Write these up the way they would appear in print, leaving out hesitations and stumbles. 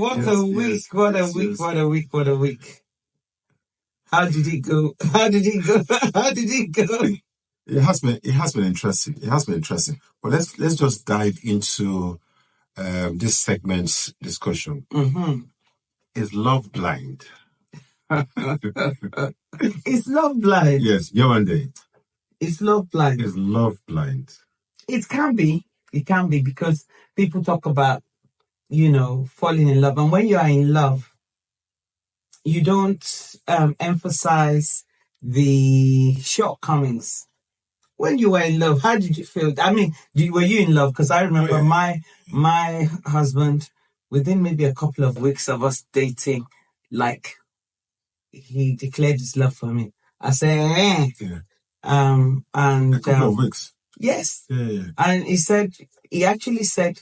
What a week! What a week! What a week! What a week! How did it go? How did it go? How did it go? It has been interesting. It has been interesting. But let's just dive into this segment's discussion. Mm-hmm. Is love blind? Is love blind? Yes, you and day. Is love blind? Is love blind? It can be. It can be because people talk about, falling in love. And when you are in love, you don't emphasize the shortcomings. When you were in love, how did you feel? I mean, were you in love? Because I remember my husband, within maybe a couple of weeks of us dating, like, he declared his love for me. I said, Yeah. And a couple of weeks. Yes. Yeah. And he actually said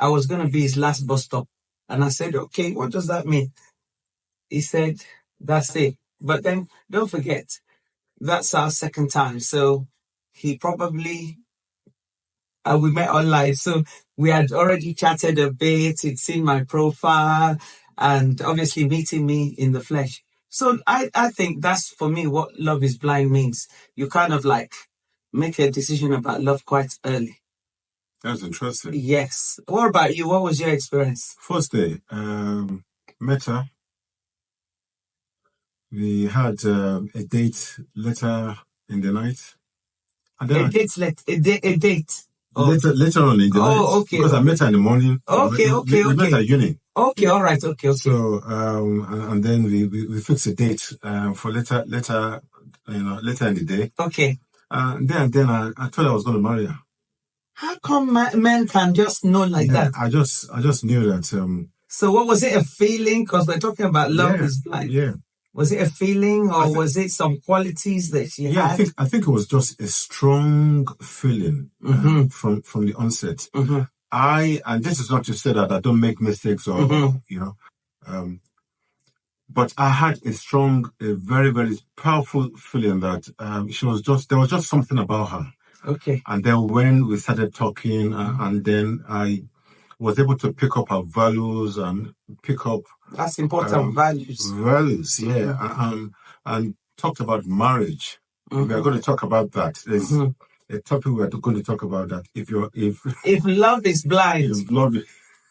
I was going to be his last bus stop. And I said, okay, what does that mean? He said, that's it. But then don't forget, that's our second time. So he probably, we met online. So we had already chatted a bit. He'd seen my profile and obviously meeting me in the flesh. So I think that's, for me, what love is blind means. You kind of like make a decision about love quite early. That's interesting. Yes. What about you? What was your experience? First day, met her. We had a date later in the night. And then a date. Oh. Later on in the night. Okay. Because I met her in the morning. Okay. We met at uni. Okay, all right. Okay. So, and then we fixed a date for later in the day. Okay. Then I thought I was going to marry her. How come men can just know like that? I just knew that. So what was it, a feeling? Because we're talking about love is blind. Yeah. Was it a feeling, or was it some qualities that she had? I think it was just a strong feeling from the onset. Mm-hmm. And this is not to say that I don't make mistakes or but I had a very, very powerful feeling that there was just something about her. Okay. And then when we started talking, and then I was able to pick up her values and pick up. That's important, values. Values, yeah. And talked about marriage. Mm-hmm. We are going to talk about that. There's a topic we are going to talk about that. If love is blind,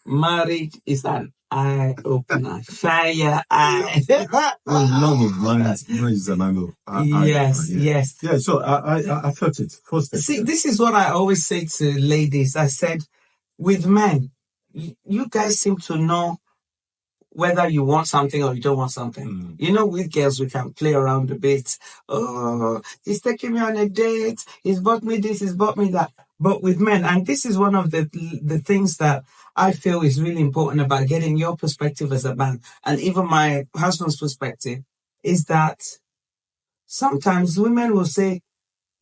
marriage is an eye opener. Fire eye. Love is blind. Marriage is an eye. Yes. Yeah. So I felt it first. See, this is what I always say to ladies. I said, with men, you guys seem to know whether you want something or you don't want something. With girls, we can play around a bit. Oh, he's taking me on a date. He's bought me this, he's bought me that. But with men, and this is one of the things that I feel is really important about getting your perspective as a man, and even my husband's perspective, is that sometimes women will say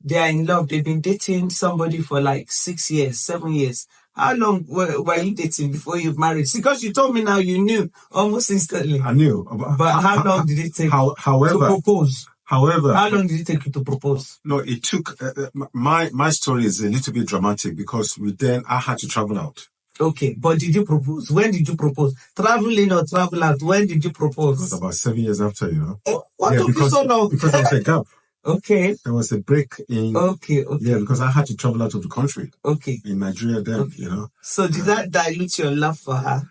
they are in love. They've been dating somebody for like 6 years, 7 years. How long were you dating before you married? Because you told me now you knew almost instantly. I knew. But how long did it take to propose? However, how long did it take you to propose? No, it took, my story is a little bit dramatic because I had to travel out. Okay, but did you propose? When did you propose? Travel in or travel out? When did you propose? It was about 7 years after, What took you so long? Because there was a gap. Okay. There was a break in... Okay. Yeah, because I had to travel out of the country. Okay. In Nigeria then, So did that dilute your love for her?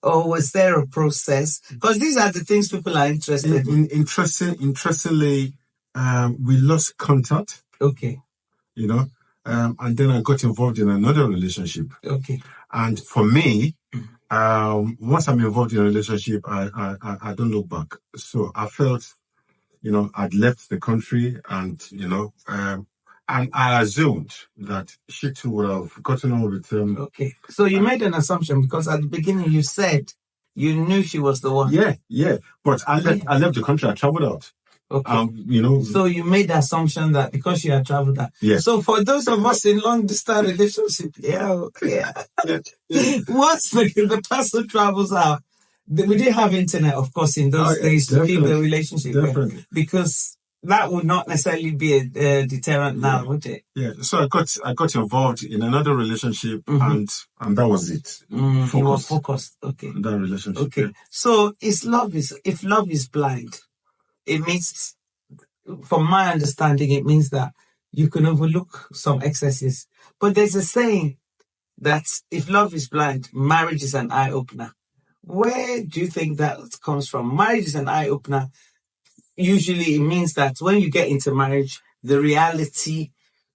Or was there a process? Because these are the things people are interested in. Interestingly, we lost contact. Okay. And then I got involved in another relationship. Okay. And for me, once I'm involved in a relationship, I don't look back. So I felt... I'd left the country and I assumed that she too would have gotten on with him. Okay. So you made an assumption because at the beginning you said you knew she was the one. Yeah. But I left the country, I traveled out. Okay. So you made the assumption that because you had traveled out. Yeah. So for those of us in long distance relationship, once the person travels out, we didn't have internet, of course, in those days to keep the relationship going, because that would not necessarily be a deterrent now, would it? Yeah. So I got involved in another relationship, and that was it. You were focused. Okay. On that relationship. Okay. Yeah. So if love is blind, it means, from my understanding, it means that you can overlook some excesses. But there's a saying that if love is blind, marriage is an eye opener. Where do you think that comes from? Marriage is an eye opener. Usually it means that when you get into marriage, the reality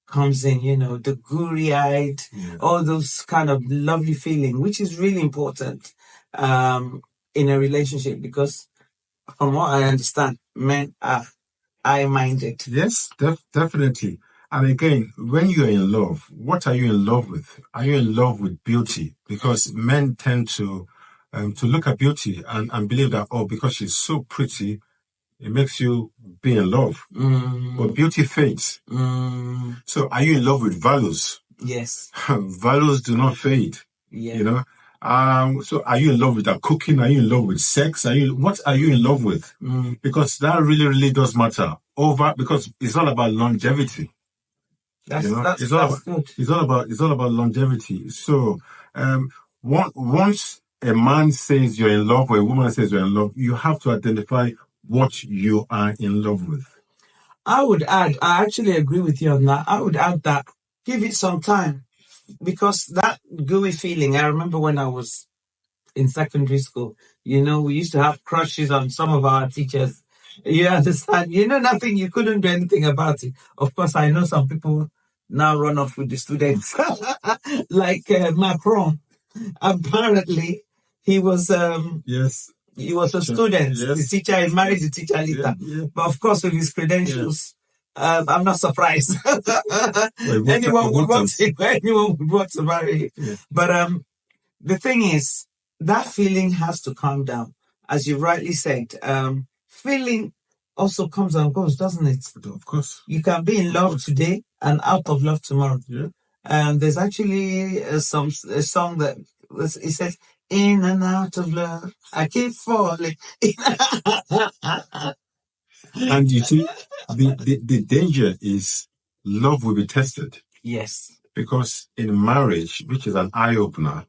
comes in, the googly-eyed, all those kind of lovely feeling, which is really important in a relationship, because from what I understand, men are eye-minded. Yes, definitely. And again, when you're in love, what are you in love with? Are you in love with beauty? Because men tend to look at beauty and believe that, because she's so pretty, it makes you be in love. But beauty fades. So are you in love with values? Yes. Values do not fade. Yeah. So are you in love with that cooking? Are you in love with sex? What are you in love with? Because that really, really does matter. Because it's all about longevity. That's good. It's all about longevity. So, once a man says you're in love or a woman says you're in love, you have to identify what you are in love with. I would add, I actually agree with you on that. I would add that give it some time, because that gooey feeling, I remember when I was in secondary school, we used to have crushes on some of our teachers. You understand? Nothing, you couldn't do anything about it. Of course, I know some people now run off with the students, like Macron. Apparently, he was he was a student. The teacher, he married the teacher later. But of course, with his credentials, I'm not surprised. Anyone would want to marry him. But the thing is, that feeling has to calm down. As you rightly said, feeling also comes and goes, doesn't it? Of course. You can be in love today and out of love tomorrow. Yeah. There's actually a song that it says, "In and out of love, I keep falling." And you see, the danger is love will be tested. Yes. Because in marriage, which is an eye-opener,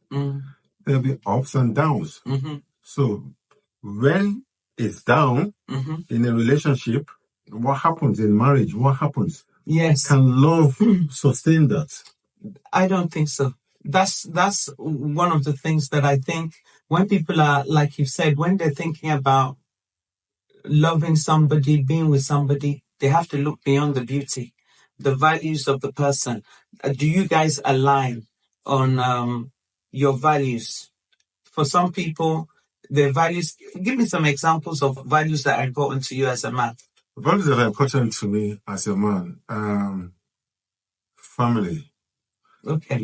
there'll be ups and downs. So when it's down in a relationship, what happens in marriage? What happens? Yes. Can love sustain that? I don't think so. That's one of the things that I think when people are, like you said, when they're thinking about loving somebody, being with somebody, they have to look beyond the beauty, the values of the person. Do you guys align on your values? For some people, their values, give me some examples of values that are important to you as a man. Values that are important to me as a man, family. Okay.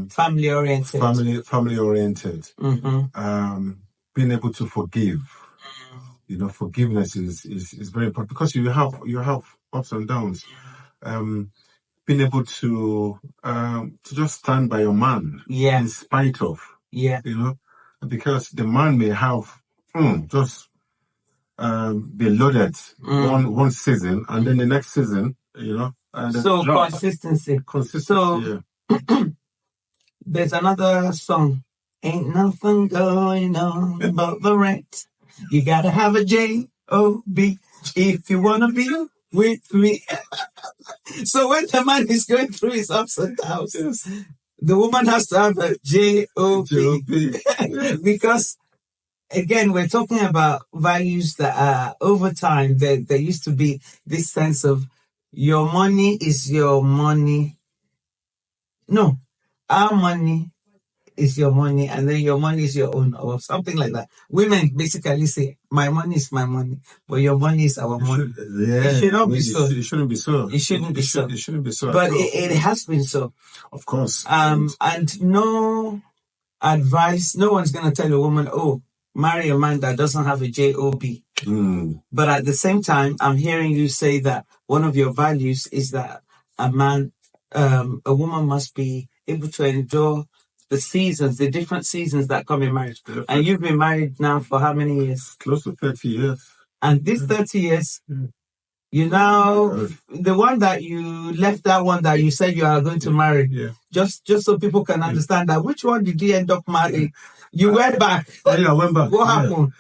Family oriented. Family oriented. Being able to forgive. Forgiveness is very important, because you have ups and downs. Being able to just stand by your man in spite of. Because the man may have just be loaded one season, and then the next season, so consistency. So there's another song. Ain't nothing going on but the rent. You gotta have a J-O-B if you wanna be with me. So when the man is going through his ups and downs, the woman has to have a J-O-B. Because again, we're talking about values that are over time. There used to be this sense of your money is your money. No, our money is your money, and then your money is your own, or something like that. Women basically say, my money is my money, but your money is our money. It should not be so. It shouldn't be so. It shouldn't be so. It shouldn't be so. But it has been so. Of course. And no advice, no one's going to tell a woman, marry a man that doesn't have a J-O-B. But at the same time, I'm hearing you say that one of your values is that a woman must be able to endure the seasons, the different seasons that come in marriage. And you've been married now for how many years? Close to 30 years. And these 30 years, You know, the one that you left, that one that you said you are going to marry, just so people can understand that. Which one did you end up marrying? You went back. I went back. What happened?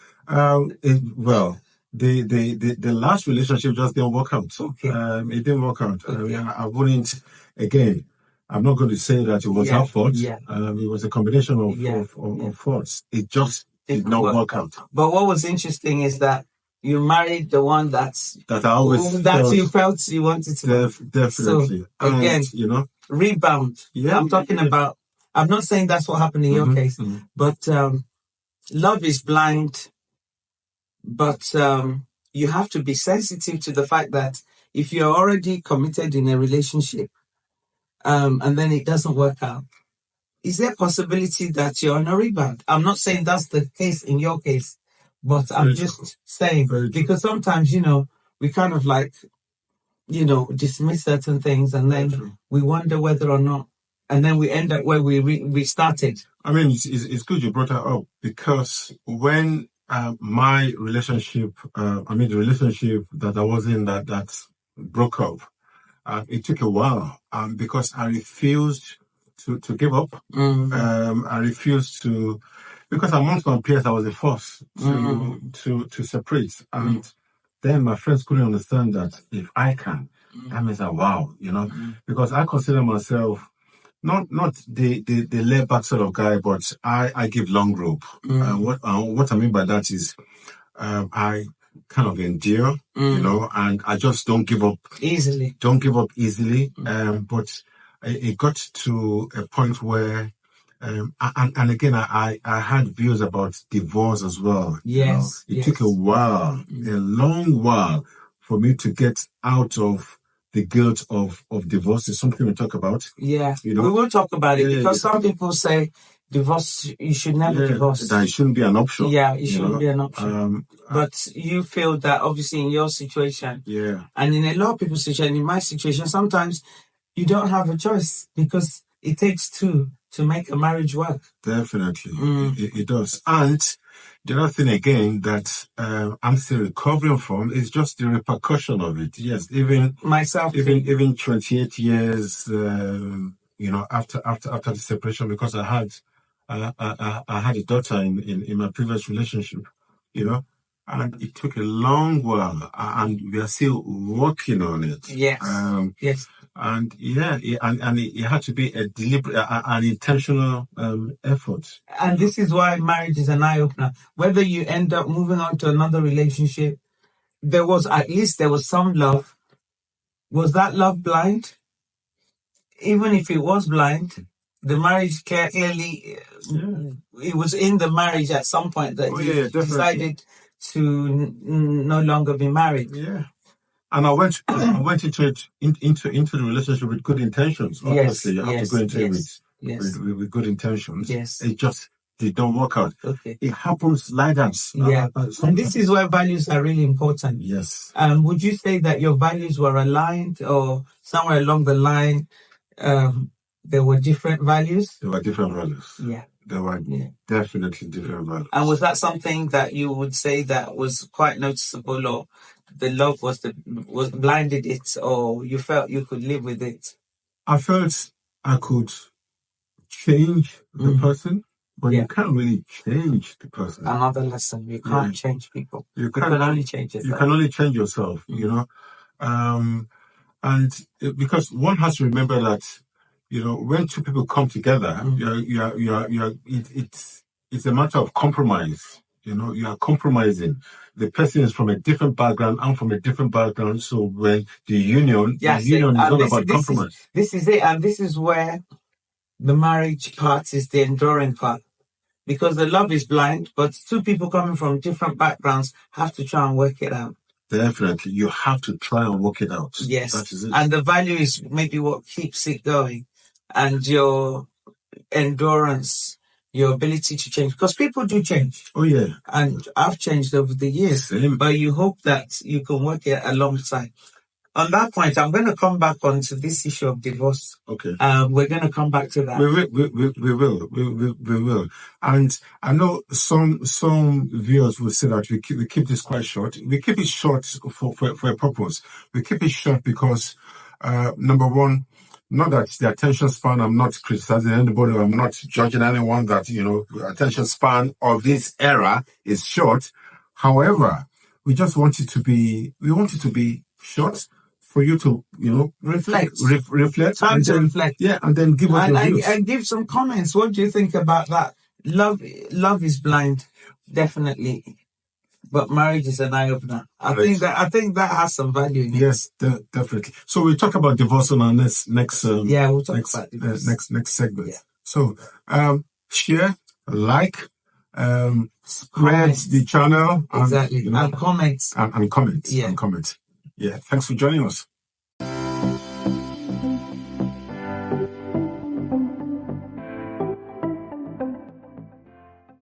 The last relationship just didn't work out. Okay. It didn't work out. I wouldn't, again, I'm not going to say that it was her fault. It was a combination of faults. It just did not work out. But what was interesting is that you married the one that I always you felt you wanted to. Definitely. So, again, you know, rebound. I'm talking about. I'm not saying that's what happened in your case, but love is blind. But you have to be sensitive to the fact that if you're already committed in a relationship, and then it doesn't work out, is there a possibility that you're on a rebound? I'm not saying that's the case in your case, but I'm just saying, because sometimes, you know, we kind of like, you know, dismiss certain things and then we wonder whether or not, and then we end up where we started. I mean, it's good you brought that up, because when my relationship, the relationship that I was in that broke up, it took a while because I refused to give up. I refused to, because amongst my peers I was the first to separate, and then my friends couldn't understand that if I can, that means that wow, you know, because I consider myself not the laid back sort of guy, but I give long rope. What I mean by that is I kind of endure, you know, and I just don't give up easily. But it got to a point where, and again, I had views about divorce as well. Yes. You know? It took a while, a long while, for me to get out of the guilt of divorce. Is something we talk about. Yeah, you know? We will talk about it because some people say divorce, you should never divorce. That it shouldn't be an option. Yeah, it shouldn't be an option. But you feel that obviously in your situation, and in a lot of people's situation, in my situation, sometimes you don't have a choice because it takes two to make a marriage work. Definitely, it does. And the other thing again that I'm still recovering from is just the repercussion of it. Yes, even myself, even 28 years, you know, after the separation, because I had a daughter in my previous relationship, you know, and it took a long while, and we are still working on it. Yes. Yes. And it had to be a deliberate, an intentional effort. And this is why marriage is an eye-opener. Whether you end up moving on to another relationship, there was some love. Was that love blind? Even if it was blind, the marriage clearly, it was in the marriage at some point that you decided to no longer be married. Yeah. And I went into the relationship with good intentions. Obviously, you have to go into it with good intentions. Yes. It just did not work out. Okay. It happens like that. Yeah. And this is where values are really important. Yes. Would you say that your values were aligned, or somewhere along the line, there were different values? There were different values. Yeah. There were definitely different values. And was that something that you would say that was quite noticeable, or the love was blinded it, or you felt you could live with it? I felt I could change the person, but you can't really change the person. Another lesson: you can't change people. You can only change yourself. You can only change yourself. You know, and because one has to remember that, you know, when two people come together, it's a matter of compromise. You know, you are compromising. The person is from a different background. I'm from a different background. So when the union is all about compromise. This is it. And this is where the marriage part is the enduring part. Because the love is blind, but two people coming from different backgrounds have to try and work it out. Definitely. You have to try and work it out. Yes. That is it. And the value is maybe what keeps it going. And your endurance, your ability to change, because people do change. Oh yeah. And I've changed over the years. Same. But you hope that you can work it alongside. on that point, I'm going to come back onto this issue of divorce. Okay. We're going to come back to that. We will. And I know some viewers will say that we keep this quite short. We keep it short for a purpose. We keep it short because, number one, not that the attention span, I'm not criticizing anybody, I'm not judging anyone that, attention span of this era is short. However, we just want it to be short for you to, reflect. Reflect. Time to reflect. Yeah, and then give us your views. And give some comments. What do you think about that? Love is blind, definitely. But marriage is an eye-opener. I think that has some value in it. Yes, definitely. So we'll talk about divorce on our next we'll talk about divorce. Next segment. Yeah. So share, like, spread the channel. Exactly. And comment. And comment. Yeah. And comment. Yeah. Thanks for joining us.